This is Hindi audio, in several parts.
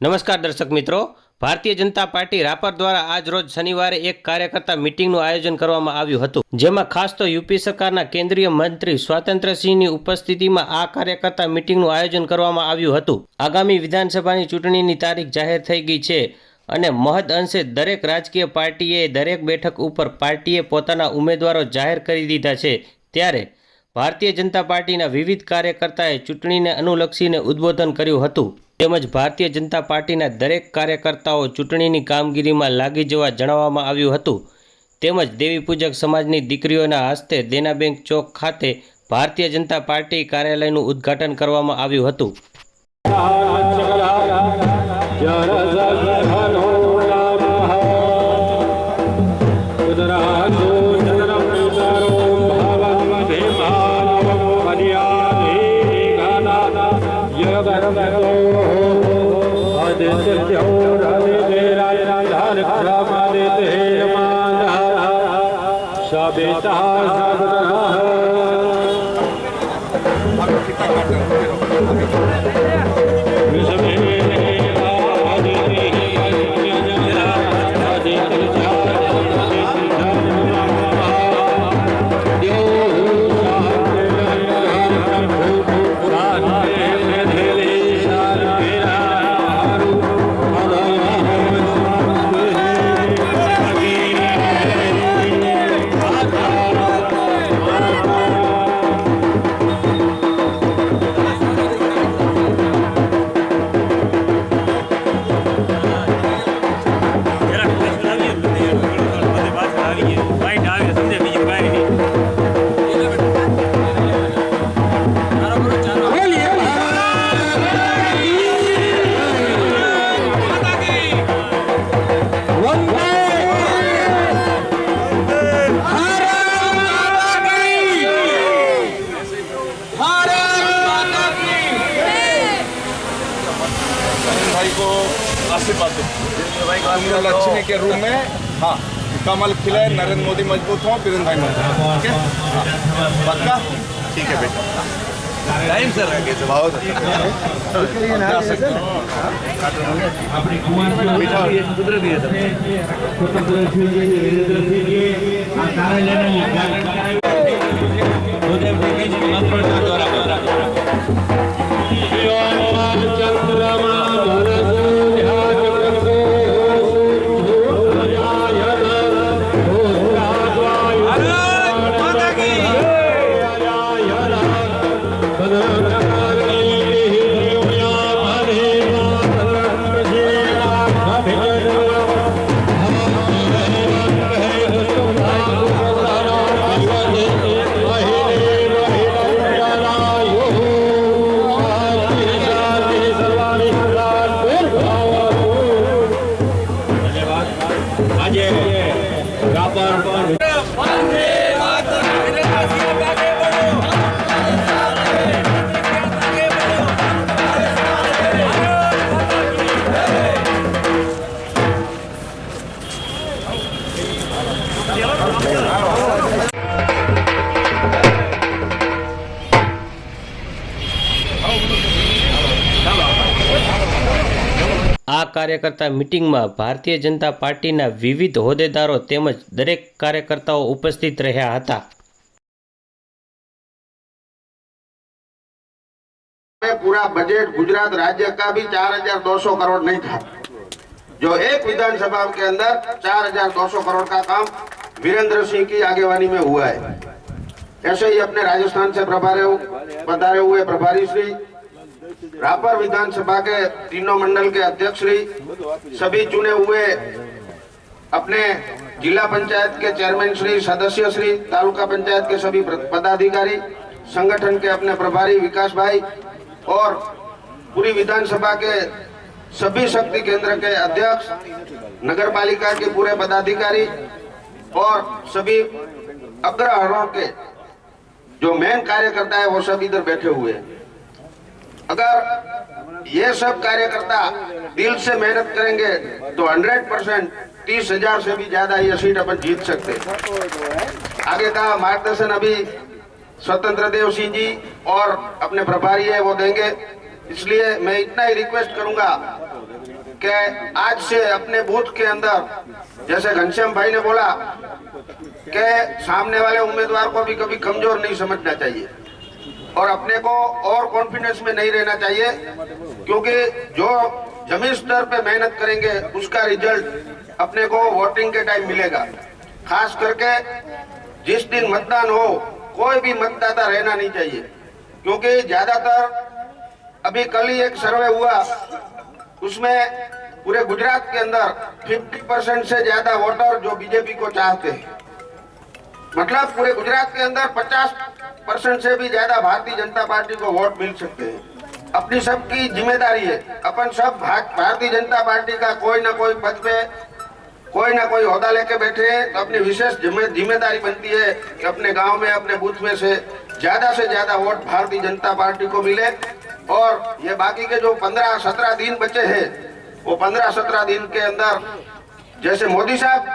नमस्कार दर्शक मित्रों, भारतीय जनता पार्टी रापर द्वारा आज रोज शनिवार एक कार्यकर्ता मीटिंग आयोजन करवामां आव्युं हतुं, जेमां खास तो यूपी सरकारना केंद्रीय मंत्री स्वातंत्र्यसिंहनी उपस्थितिमां आ कार्यकर्ता मीटिंग आयोजन करवामां आव्युं हतुं। आगामी विधानसभानी चूंटणीनी तारीख जाहेर थई गई छे अने महद अंशे दरेक राजकीय पार्टीए दरेक बेठक उपर पार्टीए पोताना उमेदवारो जाहेर करी दीधा छे। त्यारे भारतीय जनता पार्टीना विविध कार्यकर्ताए चूंटणीने अनुलक्षीने उद्बोधन कर्युं हतुं। તેમજ ભારતીય જનતા પાર્ટીના દરેક કાર્યકર્તાઓ ચૂંટણીની કામગીરીમાં લાગી જવા જણાવવામાં આવ્યું હતું। તેમજ દેવી પૂજક સમાજની દીકરીઓના હસ્તે દેના બેંક ચોક ખાતે ભારતીય જનતા પાર્ટી કાર્યાલયનું ઉદ્ઘાટન કરવામાં આવ્યું હતું। लक्ष्मी के रूम में हाँ कमल खिले, नरेंद्र मोदी मजबूत हो, बीरेंद्र भाई मजबूत हो। ओके पक्का? ठीक है बेटा। टाइम सर बहुत आ कार्यकर्ता मीटिंग में भारतीय जनता पार्टी विविध होद्देदारों तेमज दरेक कार्यकर्ताओं उपस्थित रह्या हता। पूरा बजट गुजरात राज्य का भी 4200 करोड़ नहीं था, जो एक विधानसभा के अंदर 4200 करोड़ का काम वीरेंद्र सिंह की आगेवानी में हुआ है। ऐसे ही अपने राजस्थान से पधारे हुए प्रभारी श्री, रापर विधानसभा के तीनों मंडल के अध्यक्ष श्री, सभी चुने हुए अपने जिला पंचायत के चेयरमैन श्री, सदस्य श्री, तालुका पंचायत के सभी पदाधिकारी, संगठन के अपने प्रभारी विकास भाई और पूरी विधानसभा के सभी शक्ति केंद्र के अध्यक्ष, नगर पालिका के पूरे पदाधिकारी और सभी अग्रहरों के जो मेन कार्यकर्ता है वो सब इधर बैठे हुए हैं। अगर ये सब कार्यकर्ता दिल से मेहनत करेंगे तो 100% 30,000 से भी ज्यादा ये सीट अपन जीत सकते। आगे का मार्गदर्शन अभी स्वतंत्र देव सिंह जी और अपने प्रभारी है वो देंगे, इसलिए मैं इतना ही रिक्वेस्ट करूंगा कि आज से अपने बूथ के अंदर, जैसे घनश्याम भाई ने बोला कि सामने वाले उम्मीदवार को भी कभी कमजोर नहीं समझना चाहिए और अपने को और कॉन्फिडेंस में नहीं रहना चाहिए, क्योंकि जो जमीन स्तर पे मेहनत करेंगे उसका रिजल्ट अपने को वोटिंग के टाइम मिलेगा। खास करके जिस दिन मतदान हो कोई भी मतदाता रहना नहीं चाहिए, क्योंकि ज्यादातर अभी कल ही एक सर्वे हुआ, उसमें पूरे गुजरात के अंदर 50% से ज्यादा वोटर जो बीजेपी को चाहते हैं, मतलब पूरे गुजरात के अंदर 50% से भी ज्यादा भारतीय जनता पार्टी को वोट मिल सकते हैं। अपनी सबकी जिम्मेदारी है, अपन सब भारतीय जनता पार्टी का कोई ना कोई पद पे कोई ना कोई ओहदा लेके बैठे हैं, तो अपनी विशेष जिम्मेदारी बनती है कि अपने गांव में अपने बूथ में से ज्यादा वोट भारतीय जनता पार्टी को मिले। और ये बाकी के जो 15-17 दिन बचे हैं, वो 15-17 दिन के अंदर जैसे मोदी साहब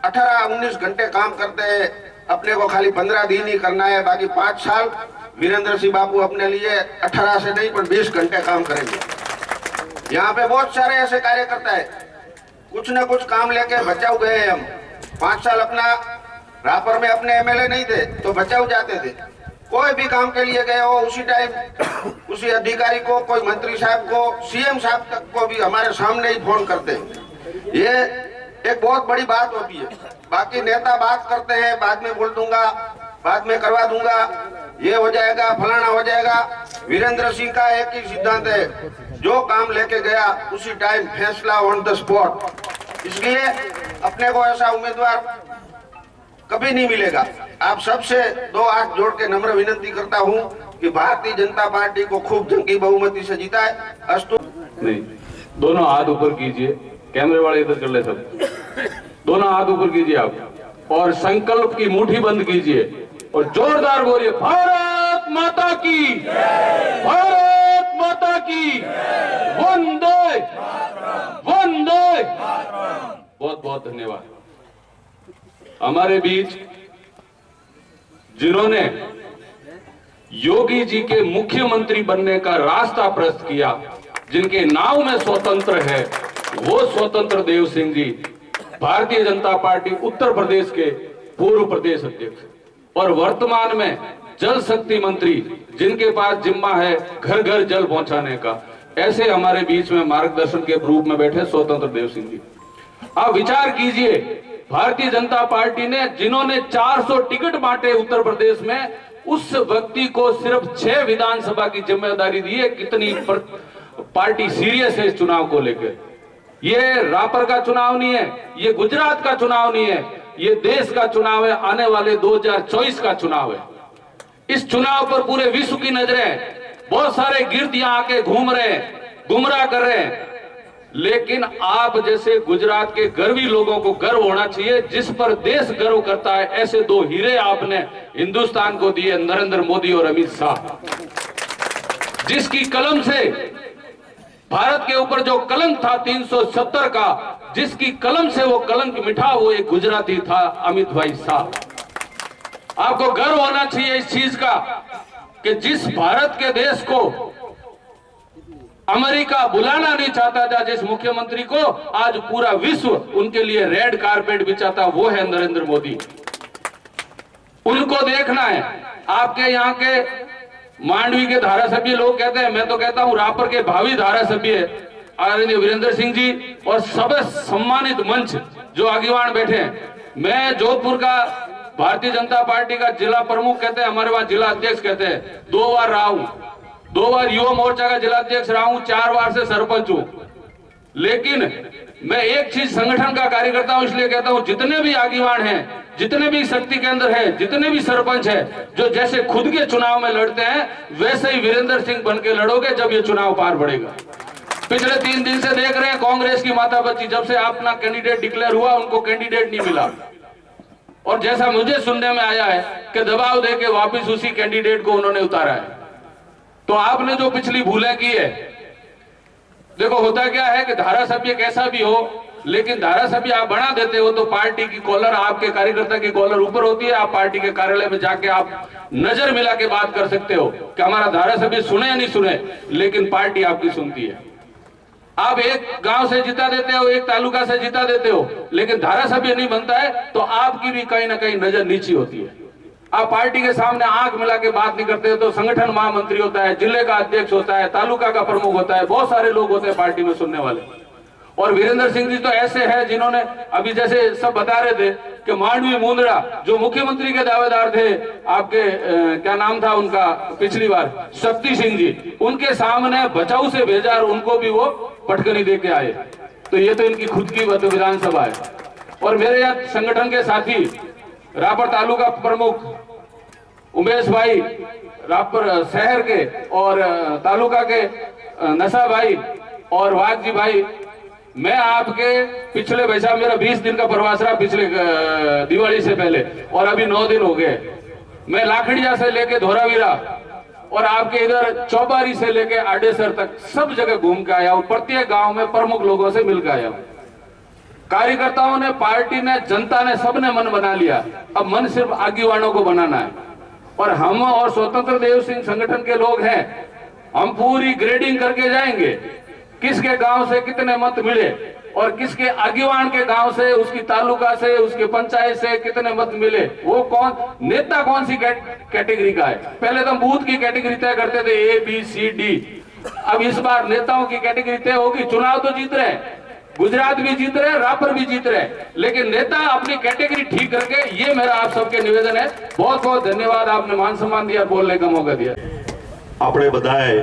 18-19 घंटे काम करते हैं, अपने को खाली 15 दिन ही करना है, बाकी 5 साल वीरेंद्र सिंह बाबू अपने लिए 18 से नहीं पर 20 घंटे काम करेंगे। यहाँ पे बहुत सारे ऐसे कार्यकर्ता है, कुछ न कुछ काम लेके बचाव गए हैं। हम 5 साल अपना रापर में अपने एमएलए नहीं थे तो बचाव जाते थे, कोई भी काम के लिए गए हो उसी टाइम उसी अधिकारी को, कोई मंत्री साहब को, सीएम साहब तक को भी हमारे सामने ही फोन करते हैं। ये एक बहुत बड़ी बात होती है। बाकी नेता बात करते हैं, बाद में बोल दूंगा, बाद में करवा दूंगा, ये हो जाएगा, फलाना हो जाएगा। वीरेंद्र सिंह का एक ही सिद्धांत है, जो काम लेके गया उसी टाइम फैसला ऑन द स्पॉट। इसलिए अपने को ऐसा उम्मीदवार कभी नहीं मिलेगा। आप सबसे 2 हाथ जोड़ के नम्र विनती करता हूं कि भारतीय जनता पार्टी को खूब जंगी बहुमती से जिताए। अस्तु। नहीं, दोनों हाथ ऊपर कीजिए, कैमरे वाले इधर कर ले सब, दोनों हाथ ऊपर कीजिए आप और संकल्प की मुट्ठी बंद कीजिए और जोरदार बोलिए, भारत माता की, भारत माता की, वंदे वंदे। बहुत बहुत धन्यवाद। हमारे बीच जिन्होंने योगी जी के मुख्यमंत्री बनने का रास्ता प्रशस्त किया, जिनके नाव में स्वतंत्र है, वो स्वतंत्र देव सिंह जी भारतीय जनता पार्टी उत्तर प्रदेश के पूर्व प्रदेश अध्यक्ष और वर्तमान में जल शक्ति मंत्री, जिनके पास जिम्मा है घर घर जल पहुंचाने का। ऐसे हमारे बीच में मार्गदर्शन के रूप में बैठे स्वतंत्र देव सिंह जी। आप विचार कीजिए, भारतीय जनता पार्टी ने जिन्होंने 400 टिकट बांटे उत्तर प्रदेश में, उस व्यक्ति को सिर्फ 6 विधानसभा की जिम्मेदारी दी है। कितनी पार्टी सीरियस है इस चुनाव को लेकर। ये रापर का चुनाव नहीं है, ये गुजरात का चुनाव नहीं है, ये देश का चुनाव है, आने वाले 2024 का चुनाव है। इस चुनाव पर पूरे विश्व की नजरें, बहुत सारे गिर्द यहाँ आके घूम रहे हैं, गुमराह कर रहे हैं, लेकिन आप जैसे गुजरात के गर्वी लोगों को गर्व होना चाहिए, जिस पर देश गर्व करता है। ऐसे 2 हीरे आपने हिंदुस्तान को दिए, नरेंद्र मोदी और अमित शाह, जिसकी कलम से भारत के ऊपर जो कलंक था 370 का, जिसकी कलम से वो कलंक मिटा, वो एक गुजराती था, अमित भाई शाह। आपको गर्व होना चाहिए इस चीज का कि जिस भारत के देश को अमेरिका बुलाना नहीं चाहता था, जिस मुख्यमंत्री को आज पूरा विश्व उनके लिए रेड कारपेट बिछाता, वो है नरेंद्र मोदी। उनको देखना है। आपके यहाँ के मांडवी के धारासभ्य लोग कहते हैं, मैं तो कहता हूं रापर के भावी धारासभ्य आदरणीय वीरेंद्र सिंह जी और सब सम्मानित मंच जो आगेवान बैठे हैं। मैं जोधपुर का भारतीय जनता पार्टी का जिला प्रमुख कहते हैं, हमारे पास जिला अध्यक्ष कहते हैं, 2 बार रहा हूं, 2 बार युवा मोर्चा का जिला अध्यक्ष रहा हूं, 4 बार से सरपंच हूं। लेकिन मैं एक चीज संगठन का कार्यकर्ता हूं, इसलिए कहता हूं, जितने भी आगेवान हैं, जितने भी शक्ति केंद्र है, जितने भी सरपंच है, जो जैसे खुद के चुनाव में लड़ते हैं, वैसे ही वीरेंद्र सिंह बन के लड़ोगे जब ये चुनाव पार पड़ेगा। पिछले 3 दिन से देख रहे हैं कांग्रेस की माता बच्ची, जब से अपना कैंडिडेट डिक्लेयर हुआ, उनको कैंडिडेट नहीं मिला, और जैसा मुझे सुनने में आया है कि दबाव देके वापस उसी कैंडिडेट को उन्होंने उतारा है। तो आपने जो पिछली भूलें की है, देखो होता क्या है कि धारासभ्य कैसा भी हो, लेकिन धारासभ्य आप बना देते हो तो पार्टी की कॉलर, आपके कार्यकर्ता की कॉलर ऊपर होती है। आप पार्टी के कार्यालय में जाके आप नजर मिला के बात कर सकते हो कि हमारा धारासभ्य सुने या नहीं सुने, लेकिन पार्टी आपकी सुनती है। आप एक गांव से जिता देते हो, एक तालुका से जिता देते हो, लेकिन धारासभ्य नहीं बनता है तो आपकी भी कहीं ना कहीं नजर नीची होती है। आप पार्टी के सामने आंख मिला के बात नहीं करते, तो संगठन महामंत्री होता है, जिले का अध्यक्ष होता है, तालुका का प्रमुख होता है, बहुत सारे लोग होते हैं पार्टी में सुनने वाले। और वीरेंद्र सिंह जी तो ऐसे हैं जिन्होंने अभी जैसे सब बता रहे थे कि मांडवी मुंद्रा जो मुख्यमंत्री के दावेदार थे, आपके क्या नाम था उनका पिछली बार, शक्ति सिंह जी, उनके सामने बचाव से भेजा और उनको भी वो पटकनी दे के आए। तो ये तो इनकी खुद की विधानसभा है। और मेरे यहाँ संगठन के साथी रापर तालुका प्रमुख उमेश भाई, रापर शहर के और तालुका के नशा भाई और वाघ जी भाई, मैं आपके पिछले वैसा मेरा 20 दिन का प्रवास रहा पिछले दिवाली से पहले, और अभी 9 दिन हो गए। मैं लाखड़िया से लेके धोरावीरा और आपके इधर चौबारी से लेके आडेसर तक सब जगह घूम के आया हूं, प्रत्येक गांव में प्रमुख लोगों से मिलकर आया हूं। कार्यकर्ताओं ने, पार्टी ने, जनता ने, सबने मन बना लिया। अब मन सिर्फ आगीवानों को बनाना है। और हम और स्वतंत्र देव सिंह संगठन के लोग हैं, हम पूरी ग्रेडिंग करके जाएंगे, किसके गांव से कितने मत मिले और किसके आगीवान के गांव से, उसकी तालुका से, उसके पंचायत से कितने मत मिले, वो कौन नेता कौन सी कैटेगरी का है। पहले तो बूथ की कैटेगरी तय करते थे, A B C D। अब इस बार नेताओं की कैटेगरी तय होगी। चुनाव तो जीत रहे हैं, गुजरात भी जीत रहे हैं, रापर भी जीत रहे हैं, लेकिन नेता अपनी कैटेगरी ठीक करके, ये मेरा आप सबके निवेदन है। बहुत बहुत धन्यवाद, आपने मान सम्मान दिया, बोलने का मौका दिया। આપણે બધાએ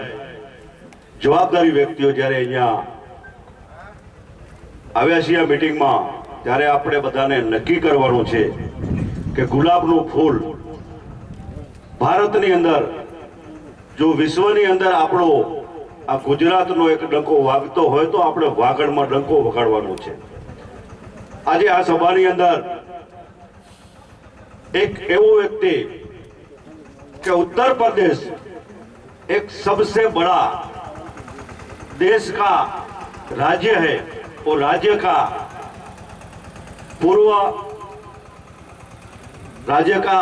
જવાબદારી વ્યક્તિઓ જ્યારે અહીંયા આવ્યા છીએ આ મીટિંગમાં, ત્યારે આપણે બધાને નક્કી કરવાનું છે કે ગુલાબનું ફૂલ ભારતની અંદર, જો વિશ્વની અંદર આપણો આ ગુજરાતનો એક ડંકો વાગતો હોય તો આપણે વાગડમાં ડંકો વગાડવાનો છે। આજે આ સભાની અંદર એક એવો વ્યક્તિ કે ઉત્તર પ્રદેશ एक सबसे बड़ा देश का राज्य है, और राज्य का पूर्व राज्य का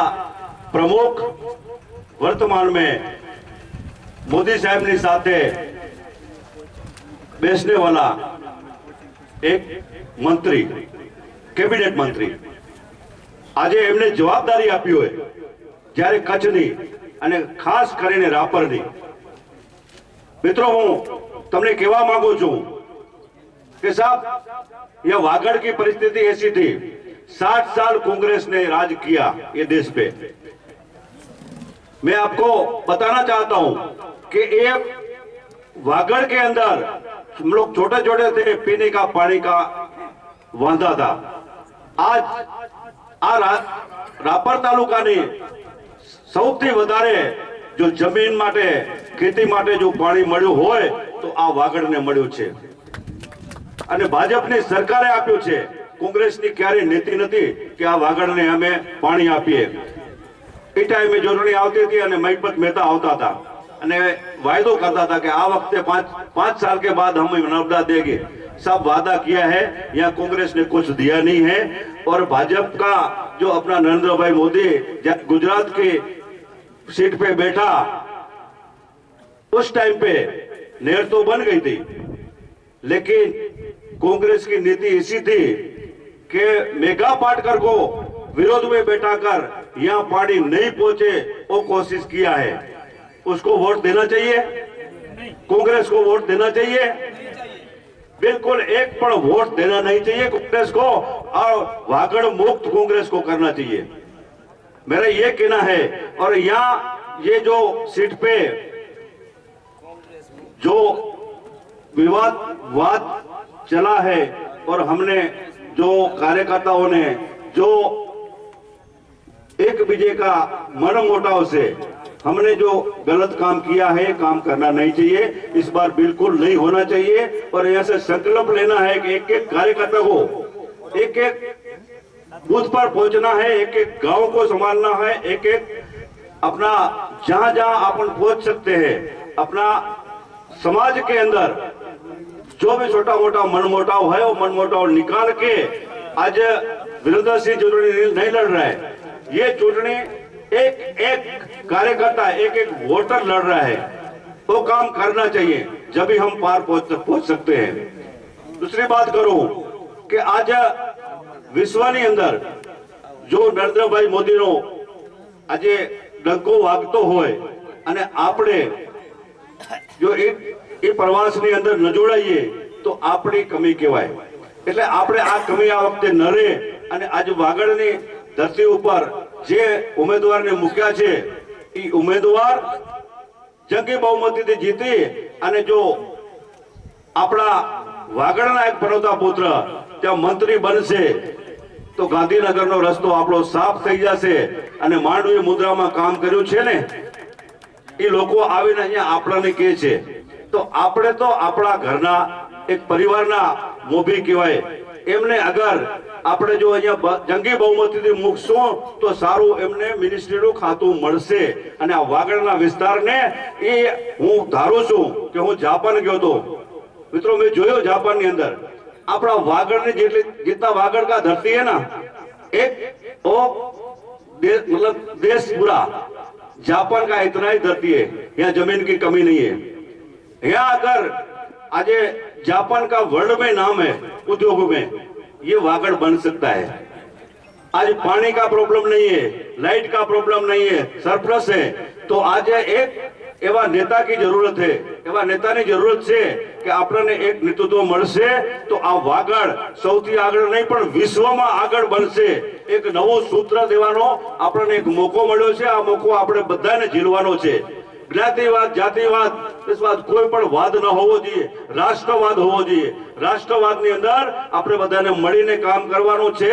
प्रमुख वर्तमान में मोदी साहब ने साथे बेसने वाला एक मंत्री, कैबिनेट मंत्री, आज एमने जवाबदारी आपी होय જ્યારે કચ્છની અને ખાસ કરીને રાપરની। મિત્રો, હું તમને કહેવા માંગુ છું કે સાहब, यह वागड़ की परिस्थिति ऐसी थी, 60 साल कांग्रेस ने राज किया ये देश पे। मैं आपको बताना चाहता हूं कि एक वागड़ के अंदर हम लोग छोटे छोटे थे, पीने का पानी का वांधा था। आज रापर तालुका ने સૌથી વધારે જો જમીન માટે, ખેતી માટે જો પાણી મળ્યું હોય તો આ વાગડને મળ્યું છે, અને ભાજપની સરકારે આપ્યું છે। કોંગ્રેસની ક્યારેય નીતિ નથી કે આ વાગડને અમે પાણી આપીએ। એ ટાઈમે જોડણી આવતી હતી અને મહિપત મહેતા આવતા હતા અને વાયદો करता था कि आ वक्त 5 साल के बाद हम नर्मदा देंगे। सब वादा किया है, यहाँ कांग्रेस ने कुछ दिया नहीं है। और भाजपा का जो अपना नरेंद्र भाई मोदी गुजरात की सीट पे बैठा, उस टाइम पे नहर तो बन गई थी, लेकिन कांग्रेस की नीति ऐसी थी कि मेगा पाटकर को विरोध में बैठाकर यहाँ पानी नहीं पहुंचे, वो कोशिश किया है। उसको वोट देना चाहिए, कांग्रेस को वोट देना चाहिए, बिल्कुल एक पण वोट देना नहीं चाहिए कांग्रेस को, और वागड़ मुक्त कांग्रेस को करना चाहिए, मेरा ये कहना है। और यहाँ ये जो सीट पे जो विवाद चला है, और हमने जो कार्यकर्ताओं ने जो एक बीजे का मनमुटाव से हमने जो गलत काम किया है, काम करना नहीं चाहिए, इस बार बिल्कुल नहीं होना चाहिए। और यहाँ से संकल्प लेना है कि एक एक कार्यकर्ता को, एक एक बूथ पर पहुंचना है, एक एक गांव को संभालना है, एक एक अपना जहां जहां अपन पहुंच सकते हैं, अपना समाज के अंदर जो भी छोटा मोटा मनमुटाव है वो मनमुटाव निकाल के, आज वीरेंद्र सिंह चुनाव नहीं लड़ रहा है, ये चुनाव एक एक कार्यकर्ता, एक एक वोटर लड़ रहा है, वो काम करना चाहिए। जब ही हम पार पहुंच सकते हैं। दूसरी बात करूं कि आज વિશ્વની અંદર જો નરેન્દ્રભાઈ મોદીનો આજે ડંકો વાગતો હોય અને આપણે જો એ પ્રવાસની અંદર ન જોડાઈએ તો આપણી કમી કહેવાય। એટલે આપણે આ કમી આ વખતે ન રહે અને આજ વાગડની ધરતી ઉપર જે ઉમેદવારને મૂક્યા છે એ ઉમેદવાર જંગી બહુમતીથી જીતી અને જો આપણા વાગડના એક પનોતા પુત્ર ત્યાં મંત્રી બનશે તો ગાંધીનગરનો રસ્તો આપણો સાફ થઈ જશે અને માંડવી મુદ્રામાં કામ કર્યું છે ને એ લોકો આવીને અહીંયા આપણાને કહે છે તો આપણે તો આપણા ઘરના એક પરિવારના મોભી કહેવાય। એમને અગર આપણે જો અહીંયા જંગી બહુમતીથી મૂકશું તો સારું એમને મિનિસ્ટ્રીનું ખાતું મળશે અને આ વાગડના વિસ્તારને એ હું ધારું છું કે હું જાપાન ગયો હતો મિત્રો, મેં જોયો જાપાનની અંદર આપણા વાગડની જેટલી जितना वागड़ का धरती है ना एक वो मतलब देश पूरा जापान का इतना ही धरती है, यहाँ जमीन की कमी नहीं है। यहाँ अगर आज जापान का वर्ल्ड में नाम है उद्योग में, ये वागड़ बन सकता है। आज पानी का प्रॉब्लम नहीं है, लाइट का प्रॉब्लम नहीं है, सरप्लस है। तो आज एक એવા નેતા की जरूरत है, એવા નેતાની જરૂરત છે કે આપણને એક નેતૃત્વ મળશે તો આ વાગડ સૌથી આગળ નહીં પણ વિશ્વમાં આગળ બનશે। એક નવો સૂત્ર દેવાનો આપણને એક મોકો મળ્યો છે, આ મોકો આપણે બધાને ઝીલવાનો છે। જ્ઞાતિવાદ જાતિવાદ દેશવાદ કોઈ પણ વાદ ન હોવો જોઈએ, રાષ્ટ્રવાદ હોવો જોઈએ। રાષ્ટ્રવાદની અંદર આપણે બધાને મળીને કામ કરવાનું છે।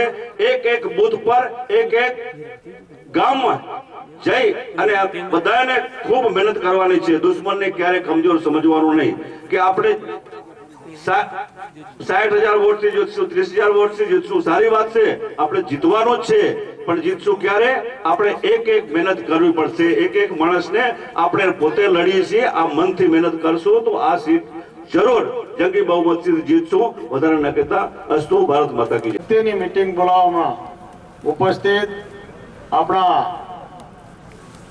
એક એક બૂથ પર એક એક ગામમાં જઈ અને બધાને ખૂબ મહેનત કરવાની છે। દુશ્મનને ક્યારે કમજોર સમજવાનું નહીં કે આપણે 60,000 વોટથી જીતશું, 30,000 વોટથી જીતશું, સારી વાત છે, આપણે જીતવાનું જ છે, પણ જીતશું ક્યારે? આપણે એક એક મહેનત કરવી પડશે। એક એક માણસને આપણે પોતે લડીએ છીએ, આ મનથી મહેનત કરશું તો આ સીટ જરૂર જંગી બહુમતીથી જીતશું। વધારે ન કહેતા અસ્તુ, ભારત માતા કી જય। તેની મીટિંગ બોલાવવામાં ઉપસ્થિત આપણા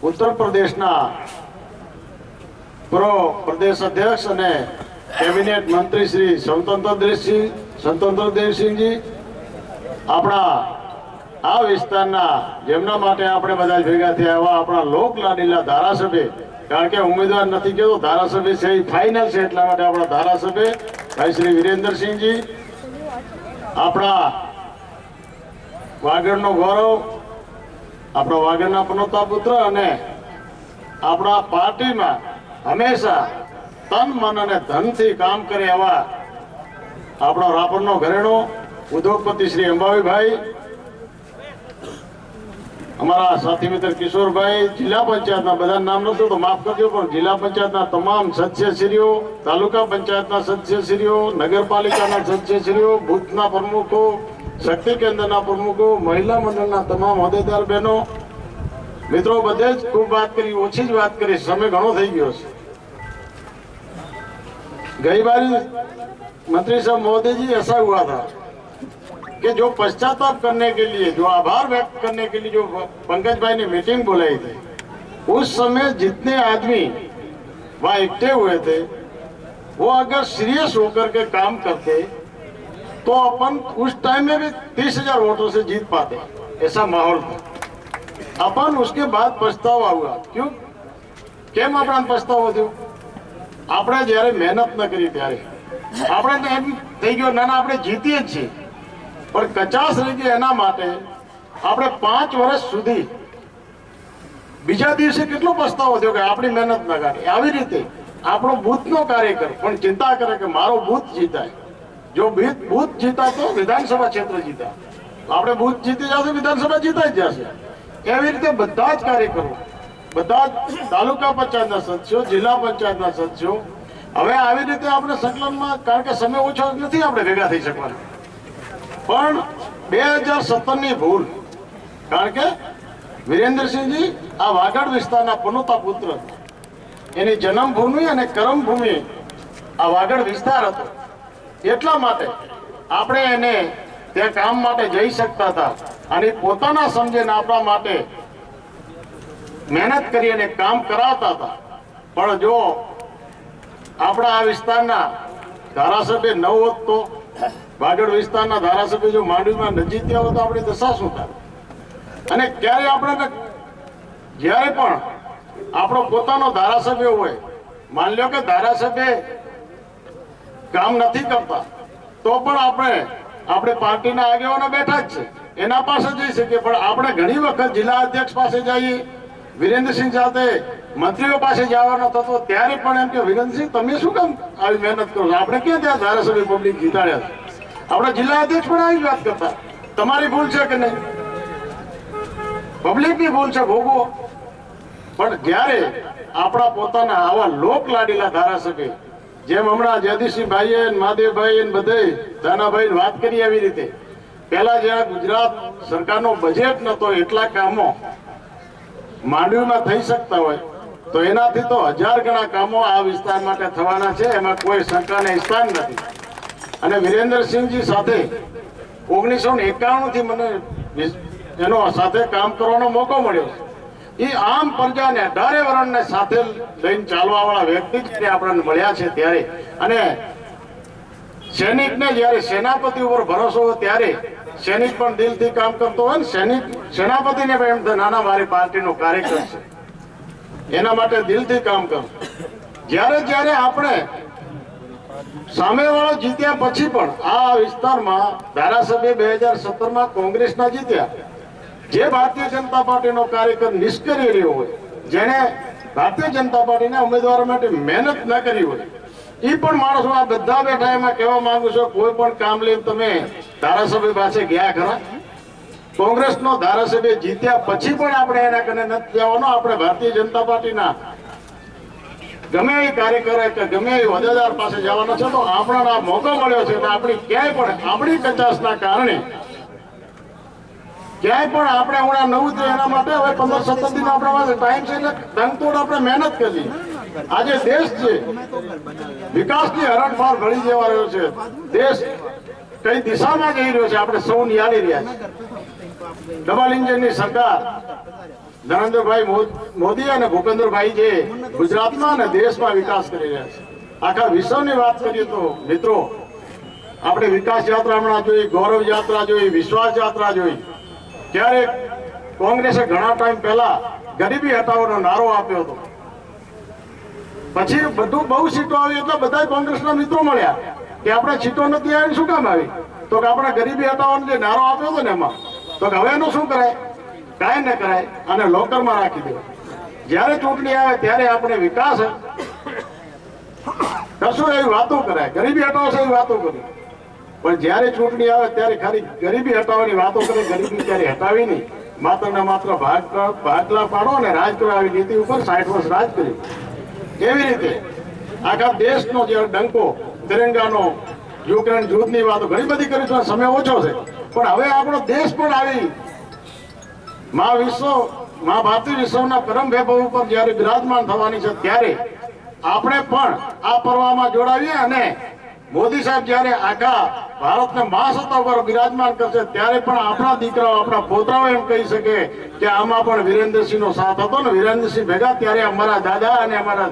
ઉત્તર પ્રદેશના પૂર્વ પ્રદેશ અધ્યક્ષ અને કેબિનેટ મંત્રી શ્રી સ્વતંત્રદેવસિંહજી, આપણા આ વિસ્તારના જેમના માટે આપણે બધા ભેગા થયા એવા આપણા લોકલાડીલા ધારાસભ્ય, કારણ કે ઉમેદવાર નથી કહેતો, ધારાસભ્ય છે એ ફાઇનલ છે, એટલા માટે આપણા ધારાસભ્ય ભાઈ શ્રી વિરેન્દ્રસિંહજી, આપણા વાગડનો ગૌરવ, આપણા વાગડના પનોતા પુત્ર અને આપણા પાર્ટીમાં હંમેશા તન મન અને ધનથી કામ કરે એવા આપણો રાપરનો ઘરેણો ઉદ્યોગપતિ શ્રી અંબાવીભાઈ, અમારા સાથી મિત્ર કિશોરભાઈ, જિલ્લા પંચાયતના બધા નામ નતું તો માફ કરજો, પણ જિલ્લા પંચાયતના તમામ સદસ્યશ્રીઓ, તાલુકા પંચાયતના સદસ્યશ્રીઓ, નગરપાલિકાના સદસ્યશ્રીઓ, બૂથના પ્રમુખો, શક્તિ કેન્દ્રના પ્રમુખો, મહિલા મંડળના તમામ હોદ્દેદાર બહેનો, મિત્રો, બધે જ ખૂબ વાત કરી, ઓછી જ વાત કરી, સમય ઘણો થઈ ગયો છે। गई बारी मंत्री साहब महोदय जी ऐसा हुआ था कि जो पश्चाताप करने के लिए, जो आभार व्यक्त करने के लिए जो पंकज भाई ने मीटिंग बुलाई थी, उस समय जितने आदमी वहाँ इकट्ठे हुए थे वो अगर सीरियस होकर के काम करते तो अपन उस टाइम में भी 30,000 वोटों से जीत पाते। ऐसा माहौल था। अपन उसके बाद पछतावा हुआ। क्यों? केम अपना पछतावा थयो? આપણે જ્યારે મહેનત ન કરી ત્યારે આપણે એમ થઈ ગયો ના આપણે જીતીએ જ છીએ, પણ કચાશ રહી ગઈ। એના માટે આપણે 5 વર્ષ સુધી બીજા દિવસે કેટલો પસ્તાવો થયો કે આપણી મહેનત ન કાઢી। આવી રીતે આપણો બૂથનો કાર્યકર પણ ચિંતા કરે કે મારો બૂથ જીતાય। જો બૂથ જીતા તો વિધાનસભા ક્ષેત્ર જીતા, આપણે બૂથ જીતી જશે, વિધાનસભા જીતાઈ જશે। એવી રીતે બધા જ કાર્યકરો, બધા તાલુકા પંચાયતના સદસ્યો, જિલ્લા પંચાયતના સદસ્યો, હવે આવી રીતે આપણે સંકલનમાં, કારણ કે સમય ઓછો નથી આપણે ભેગા થઈ શકવાના, પણ 2017ની ભૂલ, કારણ કે વિરેન્દ્રસિંહજી આ વાગડ વિસ્તારના પનોતા પુત્ર, એની જન્મભૂમિ અને કર્મભૂમિ આ વાગડ વિસ્તાર હતો, એટલા માટે આપણે એને ત્યાં કામ માટે જઈ શકતા હતા અને પોતાના સમજીને આપણા માટે મહેનત કરી અને કામ કરાવતા હતા। પણ જો આપણા આ વિસ્તારના ધારાસભ્ય ન હોત તો વાગડ વિસ્તારના ધારાસભ્ય જો માંડવીમાં નજીક થયા હોત તો આપણી દશા શું થાય? અને ક્યારે આપણે જ્યારે પણ આપણો પોતાનો ધારાસભ્ય હોય, માની લો કે ધારાસભ્ય કામ નથી કરતા તો પણ આપણે પાર્ટીના આગેવાનો બેઠા જ છે, એના પાસે જઈ શકીએ. પણ આપણે ઘણી વખત જિલ્લા અધ્યક્ષ પાસે જઈએ, વિરેન્દ્રસિંહ સાથે મંત્રીઓ પાસે જવાનો થતો, ત્યારે પણ એમ કે વિરેન્દ્રસિંહ તમે શું કામ આવી મહેનત કરો છો? આપણે ક્યાં ત્યાં ધારાસભ્ય પબ્લિક જીતાડ્યા છે? આપણા જિલ્લા અધ્યક્ષ પણ આવી વાત કરતા, તમારી ભૂલ છે કે નહીં? પબ્લિકની ભૂલ છે, ભોગવો. પણ જ્યારે આપણા પોતાના આવા લોક લાડીલા ધારાસભ્ય, જેમ હમણાં જયદીશસિંહ ભાઈએ મહાદેવભાઈ બધે દાનાભાઈ વાત કરી, એવી રીતે પહેલા જ્યારે ગુજરાત સરકારનો બજેટ નતો, એટલા કામો માંડવીમાં થઈ શકતા હોય તો એનાથી તો 1000 ગણા કામો આ વિસ્તાર માટે થવાના છે, એમાં કોઈ શંકાને સ્થાન નથી. અને વિરેન્દ્રસિંહજી સાથે 1991 થી મને એનો સાથે કામ કરવાનો મોકો મળ્યો છે. એ આમ પ્રજાને 18 વર્ણને સાથે લઈને ચાલવા વાળા વ્યક્તિ જ્યારે આપણને મળ્યા છે ત્યારે, અને સૈનિકને જ્યારે સેનાપતિ ઉપર ભરોસો હોય ત્યારે સૈનિક પણ દિલથી કામ કરતો હોય ને, સેનાપતિને પણ એમ થાય નાના મારી પાર્ટીનો કાર્યકર છે, એના માટે દિલથી કામ કરો. જ્યારે આપણે સામેવાળો જીત્યા પછી પણ આ વિસ્તારમાં ધારાસભ્ય 2017માં કોંગ્રેસના જીત્યા, જે ભારતીય જનતા પાર્ટીનો કાર્યકર નિષ્ક્રિય રહ્યો હોય, જેને ભારતીય જનતા પાર્ટીના ઉમેદવારો માટે મહેનત ન કરી હોય, એ પણ માણસો આ બધા બેઠા. એમાં કહેવા માંગુ છું, કોઈ પણ કામ લઈને તમે ધારાસભ્ય પાસે ગયા ખરા? કોંગ્રેસનો ધારાસભ્ય જીત્યા પછી પણ આપણે એના કને નથી જવાનો. આપણે ભારતીય જનતા પાર્ટીના ગમે એ કાર્યકર કે ગમે એ હોદ્દેદાર પાસે જવાનો છે, તો આપણને આ મોકો મળ્યો છે. આપણી ક્યાંય પણ આપણી કચાશના કારણે ક્યાંય પણ આપણે હમણાં નવું થયું, એના માટે હવે 15-17 દિન આપણા પાસે ટાઈમ છે, એટલે તંગતોડ આપણે મહેનત કરી. આજે દેશ છે વિકાસની હરણફાળ ભળી જવા રહ્યો છે, દેશ કઈ દિશામાં જઈ રહ્યો છે આપણે સૌ નિહાળી રહ્યા છે. ડબલ એન્જિનની સરકાર નરેન્દ્રભાઈ મોદી અને ભૂપેન્દ્રભાઈ જે ગુજરાતમાં અને દેશમાં વિકાસ કરી રહ્યા છે. આખા વિશ્વની વાત કરીએ તો મિત્રો, આપણે વિકાસ યાત્રા હમણાં જોઈ, ગૌરવ યાત્રા જોઈ, વિશ્વાસ યાત્રા જોઈ. ક્યારેક કોંગ્રેસે ઘણા ટાઈમ પહેલા ગરીબી હટાવવાનો નારો આપ્યો હતો, પછી બધું બહુ સીટો આવી એટલે બધા કોંગ્રેસના મિત્રો મળ્યા કે આપણે સીટો નથી આવી, શું કામ આવી? તો કે આપણે ગરીબી હટાવવાનો જે નારો આપ્યો હતો ને એમાં, તો કે હવે એનું શું કરાય? કાંઈ ન કરાય, અને લોકરમાં રાખી દે. જ્યારે ચૂંટણી આવે ત્યારે આપણે વિકાસ કરશું એવી વાતો કરાય, ગરીબી હટાવશે એવી વાતો કરી. પણ જ્યારે ચૂંટણી આવે ત્યારે ખાલી ગરીબી હટાવવાની વાતો કરે, ગરીબી ત્યારે હટાવી નહીં. માત્ર ને માત્ર ભાગલા પાડો અને રાજ કરો, આવી નીતિ ઉપર 60 વર્ષ રાજ કર્યું. કેવી રીતે આખા દેશનો જે ડંકો, તિરંગાનો, યુક્રેન યુદ્ધની વાતો ઘણી બધી કરી છે, સમય ઓછો છે. પણ હવે આપણો દેશ પણ આવી ભારતીય વિશ્વના પરમ વૈભવ ઉપર જ્યારે બિરાજમાન થવાની છે, ત્યારે આપણે પણ આ પર્વમાં જોડાવીએ. અને મોદી સાહેબ જ્યારે આખા ભારતને મહાસત્તા ઉપર બિરાજમાન કરશે, ત્યારે પણ આપણા દીકરાઓ, આપણા પોતાઓ એમ કહી શકે કે આમાં પણ વિરેન્દ્રસિંહનો સાથ હતો ને, વિરેન્દ્રસિંહ ભેગા ત્યારે અમારા દાદા અને અમારા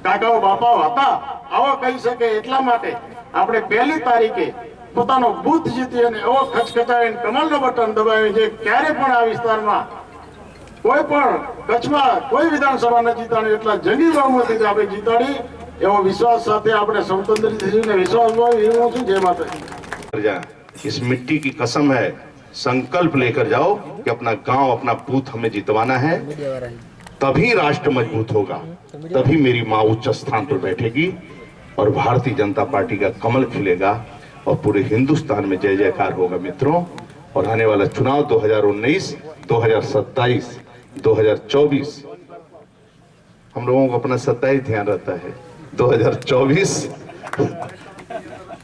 કાકાઓ બાપાઓ હતા, આવો કહી શકે. એટલા માટે આપણે 1 તારીખે પોતાનો બૂથ જીતી અને એવો ખચખચાવીને કમળનો બટન દબાવી, જે ક્યારે પણ આ વિસ્તારમાં કોઈ પણ કચ્છમાં કોઈ વિધાનસભા ન જીતાડી એટલા જંગી બહુમતીથી આપણે જીતાડી, એવો વિશ્વાસ સાથે આપણે સ્વતંત્રજીને વિશ્વાસ હોય. જય માતા. इस मिट्टी की कसम है, संकल्प लेकर जाओ कि अपना गांव, अपना बूथ हमें जितवाना है, तभी राष्ट्र मजबूत होगा, तभी मेरी माँ उच्च स्थान पर बैठेगी और भारतीय जनता पार्टी का कमल खिलेगा और पूरे हिंदुस्तान में जय जयकार होगा मित्रों. और आने वाला चुनाव 2019, 2027, 2024, हम लोगों को अपना 27 ध्यान रहता है, 2024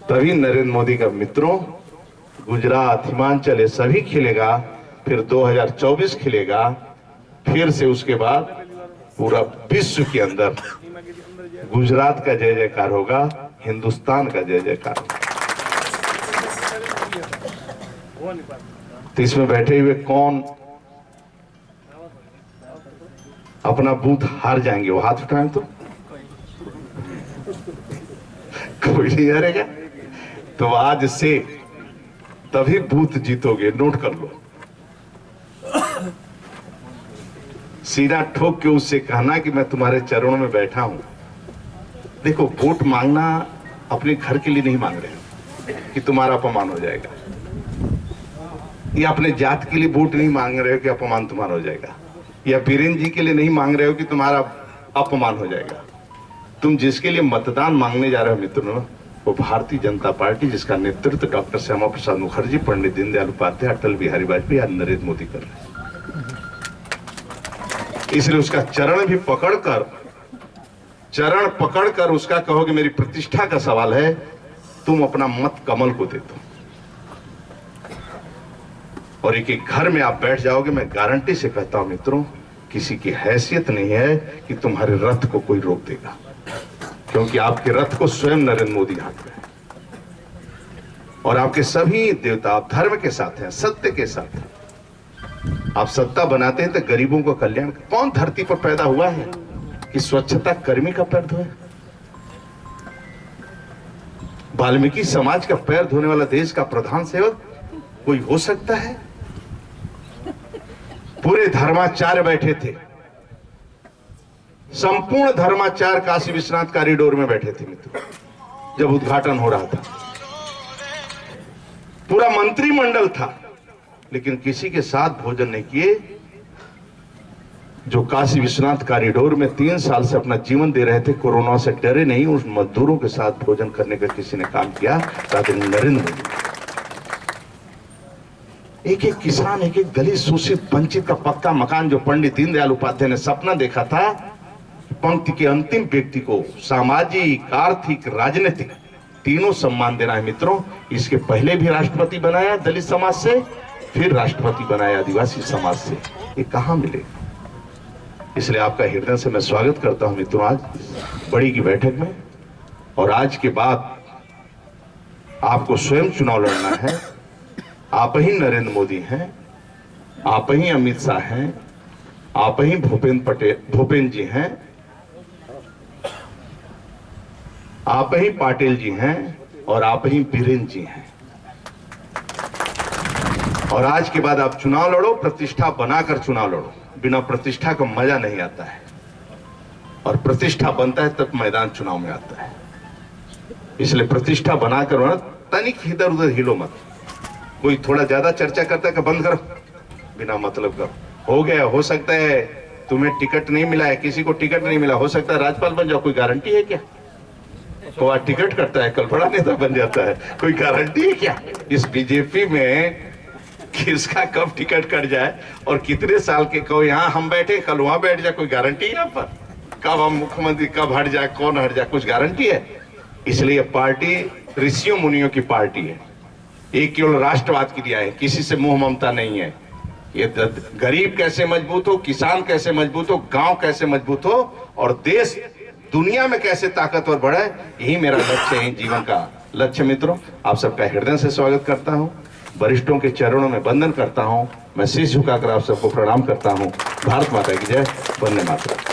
तभी नरेंद्र मोदी का मित्रों गुजरात, हिमाचल ये सभी खिलेगा. फिर 2024 खिलेगा, फिर से उसके बाद पूरा विश्व के अंदर गुजरात का जय जयकार होगा, हिंदुस्तान का जय जयकार होगा. तो इसमें बैठे हुए कौन अपना बूथ हार जाएंगे? वो हाथ उठाएं तो. कोई नहीं हारेगा। तो आज से तभी बूथ जीतोगे, नोट कर लो। सीना ठोक के उससे कहना कि मैं तुम्हारे चरणों में बैठा हूं। देखो, वोट मांगना अपने घर के लिए नहीं मांग रहे हो कि तुम्हारा अपमान हो जाएगा, या अपने जात के लिए वोट नहीं मांग रहे हो कि अपमान तुम्हारा हो जाएगा, या बीरेन जी के लिए नहीं मांग रहे हो कि तुम्हारा अपमान हो जाएगा। तुम जिसके लिए मतदान मांगने जा रहे हो मित्रों, वो भारतीय जनता पार्टी, जिसका नेतृत्व डॉक्टर श्यामा प्रसाद मुखर्जी, पंडित दीनदयाल उपाध्याय, अटल बिहारी वाजपेयी या नरेंद्र मोदी कर रहे हैं। इसलिए उसका चरण पकड़कर उसका कहो कि मेरी प्रतिष्ठा का सवाल है, तुम अपना मत कमल को दे दो और एक एक घर में आप बैठ जाओगे। मैं गारंटी से कहता हूं मित्रों, किसी की हैसियत नहीं है कि तुम्हारे रथ को कोई रोक देगा, क्योंकि आपके रथ को स्वयं नरेंद्र मोदी हाँक रहे हैं और आपके सभी देवता आप धर्म के साथ हैं, सत्य के साथ हैं। आप सत्ता बनाते हैं तो गरीबों का कल्याण। कौन धरती पर पैदा हुआ है कि स्वच्छता कर्मी का पैर धोए? वाल्मीकि समाज का पैर धोने वाला देश का प्रधान सेवक कोई हो सकता है? पूरे धर्माचार्य बैठे थे, संपूर्ण धर्माचार्य काशी विश्वनाथ कॉरिडोर में बैठे थे मित्रों, जब उद्घाटन हो रहा था। पूरा मंत्रिमंडल था, लेकिन किसी के साथ भोजन नहीं किए। जो काशी विश्वनाथ कॉरिडोर में 3 साल से अपना जीवन दे रहे थे, कोरोना से डरे नहीं, उस मजदूरों के साथ भोजन करने का किसी ने काम किया, नरेंद्र मोदी। एक एक किसान, एक एक दलित, शोषित, वंचित का पक्का मकान जो पंडित दीनदयाल उपाध्याय ने सपना देखा था, पंक्ति के अंतिम व्यक्ति को सामाजिक, आर्थिक, राजनीतिक तीनों सम्मान देना है मित्रों। इसके पहले भी राष्ट्रपति बनाया दलित समाज से, फिर राष्ट्रपति बनाया आदिवासी समाज से। ये कहां मिले? इसलिए आपका हृदय से मैं स्वागत करता हूं मित्रों आज बड़ी की बैठक में। और आज के बाद आपको स्वयं चुनाव लड़ना है। आप ही नरेंद्र मोदी हैं, आप ही अमित शाह हैं, आप ही भूपेंद्र जी हैं, आप ही पाटिल जी हैं और आप ही बीरेन जी हैं। और आज के बाद आप चुनाव लड़ो, प्रतिष्ठा बनाकर चुनाव लड़ो। बिना प्रतिष्ठा का मजा नहीं आता है, और प्रतिष्ठा बनता है तब मैदान चुनाव में आता है। इसलिए प्रतिष्ठा बनाकर तनिक इधर उधर हिलो मत। कोई थोड़ा ज्यादा चर्चा करता है कि बंद करो, बिना मतलब का हो गया। हो सकता है तुम्हें टिकट नहीं मिला है, किसी को टिकट नहीं मिला, हो सकता है राज्यपाल बन जाओ, कोई गारंटी है क्या? तो आज टिकट करता है, कल बड़ा नेता बन जाता है, कोई गारंटी है क्या? इस बीजेपी में किसका कब टिकट कट जाए और कितने साल के को यहाँ हम बैठे, कल वहां बैठ जाए, कोई गारंटी है? यहाँ पर कब हम मुख्यमंत्री कब हट जाए, कौन हट जाए, कुछ गारंटी है? इसलिए पार्टी ऋषियों मुनियों की पार्टी है। एक केवल राष्ट्रवाद के लिए है, किसी से मोह ममता नहीं है। ये गरीब कैसे मजबूत हो, किसान कैसे मजबूत हो, गांव कैसे मजबूत हो और देश दुनिया में कैसे ताकतवर बढ़े, यही मेरा लक्ष्य है, जीवन का लक्ष्य। मित्रों, आप सबका हृदय से स्वागत करता हूं, वरिष्ठों के चरणों में वंदन करता हूं, मैं शीश झुकाकर आप सबको प्रणाम करता हूं। भारत माता की जय, वंदे मातरम।